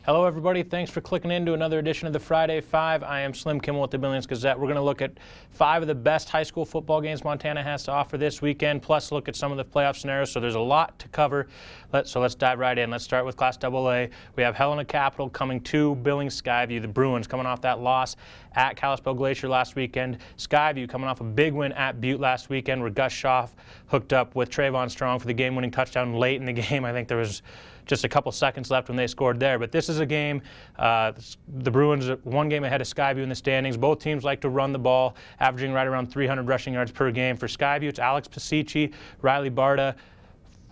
Hello, everybody. Thanks for clicking into another edition of the Friday Five. I am Slim Kimmel with the Billings Gazette. We're going to look at 5 of the best high school football games Montana has to offer this weekend, plus look at some of the playoff scenarios. So there's a lot to cover. So let's dive right in. Let's start with Class AA. We have Helena Capital coming to Billings Skyview. The Bruins coming off that loss at Kalispell Glacier last weekend. Skyview coming off a big win at Butte last weekend, where Gus Schaff hooked up with Trayvon Strong for the game-winning touchdown late in the game. I think there was just a couple seconds left when they scored there. But this is a game, the Bruins are one game ahead of Skyview in the standings. Both teams like to run the ball, averaging right around 300 rushing yards per game. For Skyview, it's Alex Pasici, Riley Barta.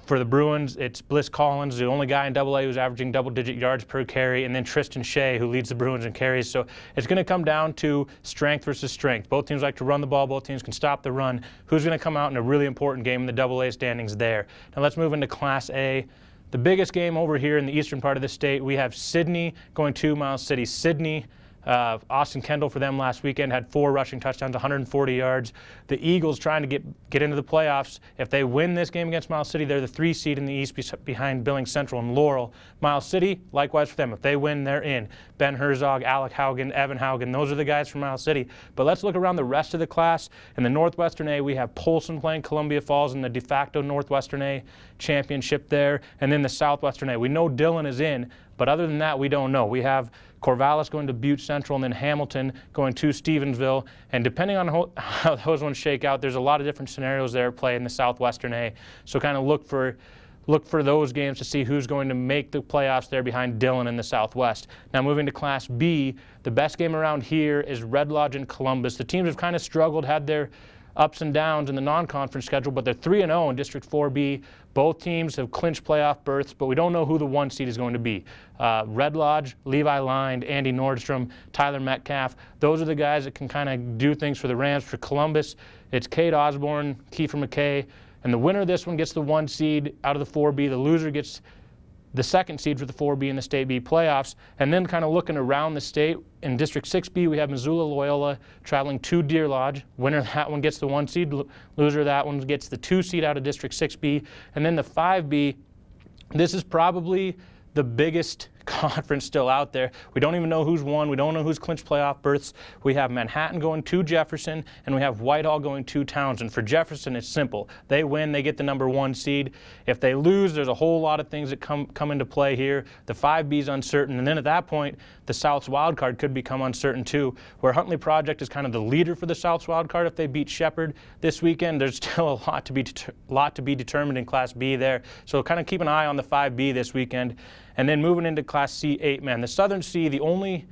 For the Bruins, it's Bliss Collins, the only guy in AA who's averaging double-digit yards per carry, and then Tristan Shea, who leads the Bruins in carries. So it's going to come down to strength versus strength. Both teams like to run the ball. Both teams can stop the run. Who's going to come out in a really important game in the AA standings there? Now let's move into Class A. The biggest game over here in the eastern part of the state, we have Sidney going to Miles City. Sidney, Austin Kendall for them last weekend had 4 rushing touchdowns, 140 yards. The Eagles trying to get into the playoffs. If they win this game against Miles City, they're the 3 seed in the East behind Billings Central and Laurel. Miles City, likewise for them. If they win, they're in. Ben Herzog, Alec Haugen, Evan Haugen, those are the guys from Miles City. But let's look around the rest of the class. In the Northwestern A, we have Polson playing Columbia Falls in the de facto Northwestern A championship there. And then the Southwestern A, we know Dillon is in, but other than that, we don't know. We have Corvallis going to Butte Central, and then Hamilton going to Stevensville. And depending on how those ones shake out, there's a lot of different scenarios there at play in the Southwestern A. So kind of look for those games to see who's going to make the playoffs there behind Dillon in the Southwest. Now moving to Class B, the best game around here is Red Lodge and Columbus. The teams have kind of struggled, had their ups and downs in the non-conference schedule, but they're 3-0 in District 4B. Both teams have clinched playoff berths, but we don't know who the 1 seed is going to be. Red Lodge, Levi Lind, Andy Nordstrom, Tyler Metcalf, those are the guys that can kind of do things for the Rams. For Columbus, it's Cade Osborne, Kiefer McKay, and the winner of this one gets the 1 seed out of the 4B. The loser gets the 2nd seed for the 4B in the State B playoffs. And then kind of looking around the state, in District 6B, we have Missoula Loyola traveling to Deer Lodge. Winner of that one gets the 1 seed. Loser of that one gets the 2 seed out of District 6B. And then the 5B, this is probably the biggest conference still out there. We don't even know who's won. We don't know who's clinched playoff berths. We have Manhattan going to Jefferson, and we have Whitehall going to Townsend. For Jefferson, it's simple. They win, they get the number 1 seed. If they lose, there's a whole lot of things that come into play here. The 5B is uncertain, and then at that point, the South's wild card could become uncertain too, where Huntley Project is kind of the leader for the South's wild card. If they beat Shepherd this weekend, there's still a lot to be determined in Class B there. So kind of keep an eye on the 5B this weekend. And then moving into Class C 8-man, the Southern C, the only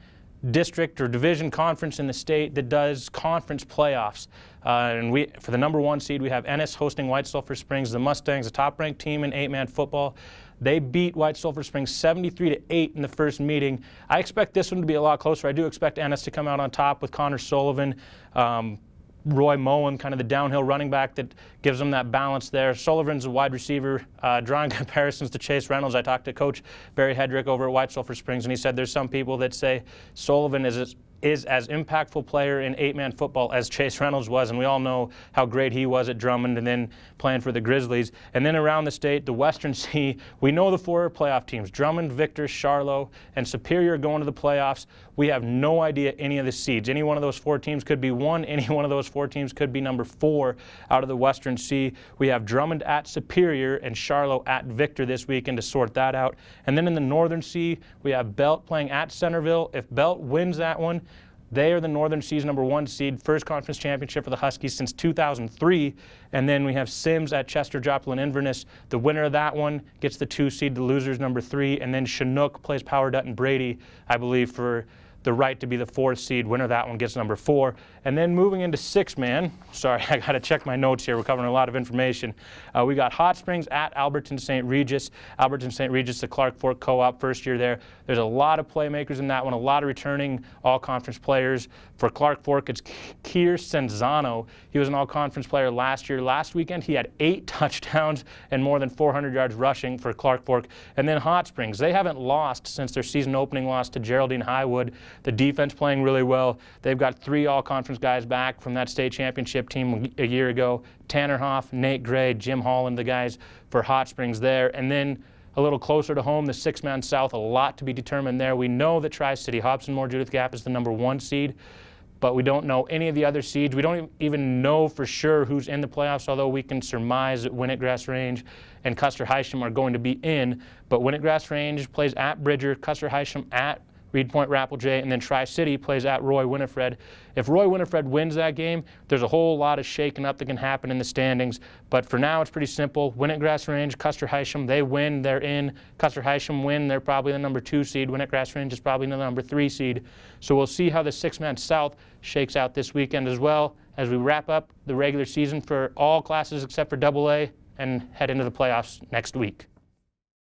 district or division conference in the state that does conference playoffs. And for the number 1 seed, we have Ennis hosting White Sulphur Springs. The Mustangs, a top-ranked team in 8-man football. They beat White Sulphur Springs 73-8 in the first meeting. I expect this one to be a lot closer. I do expect Ennis to come out on top with Connor Sullivan, Roy Moen, kind of the downhill running back that gives them that balance there. Sullivan's a wide receiver. Drawing comparisons to Chase Reynolds, I talked to Coach Barry Hedrick over at White Sulphur Springs, and he said there's some people that say Sullivan is as impactful player in 8-man football as Chase Reynolds was, and we all know how great he was at Drummond and then playing for the Grizzlies. And then around the state, the Western C, we know the 4 playoff teams, Drummond, Victor, Charlo, and Superior going to the playoffs. We have no idea any of the seeds. Any one of those 4 teams could be 1. Any one of those 4 teams could be number 4 out of the Western C. We have Drummond at Superior and Charlo at Victor this weekend to sort that out. And then in the Northern C, we have Belt playing at Centerville. If Belt wins that one, they are the Northern C's number 1 seed, first conference championship for the Huskies since 2003. And then we have Sims at Chester, Joplin, Inverness. The winner of that one gets the 2 seed, the loser's number 3. And then Chinook plays Power Dutton Brady, I believe, for the right to be the 4th seed. Winner of that one gets number 4. And then moving into 6-man, sorry, I got to check my notes here. We're covering a lot of information. We got Hot Springs at Alberton St. Regis. Alberton St. Regis, the Clark Fork Co-op, first year there. There's a lot of playmakers in that one, a lot of returning all-conference players. For Clark Fork, it's Kier Senzano. He was an all-conference player last year. Last weekend, he had 8 touchdowns and more than 400 yards rushing for Clark Fork. And then Hot Springs, they haven't lost since their season opening loss to Geraldine Highwood. The defense playing really well. They've got 3 all-conference guys back from that state championship team a year ago. Tanner Hoff, Nate Gray, Jim Holland, the guys for Hot Springs there. And then a little closer to home, the six-man South, a lot to be determined there. We know that Tri-City, Hobson Moore, Judith Gap is the #1 seed, but we don't know any of the other seeds. We don't even know for sure who's in the playoffs, although we can surmise that Winnett Grass Range and Custer Hysham are going to be in. But Winnett Grass Range plays at Bridger, Custer Hysham at Reed Point Rapplejay, and then Tri-City plays at Roy Winifred. If Roy Winifred wins that game, there's a whole lot of shaking up that can happen in the standings. But for now, it's pretty simple. Winnett Grass Range, Custer Hysham, they win, they're in. Custer Hysham win, they're probably the #2 seed. Winnett Grass Range is probably the #3 seed. So we'll see how the six-man South shakes out this weekend as well as we wrap up the regular season for all classes except for AA and head into the playoffs next week.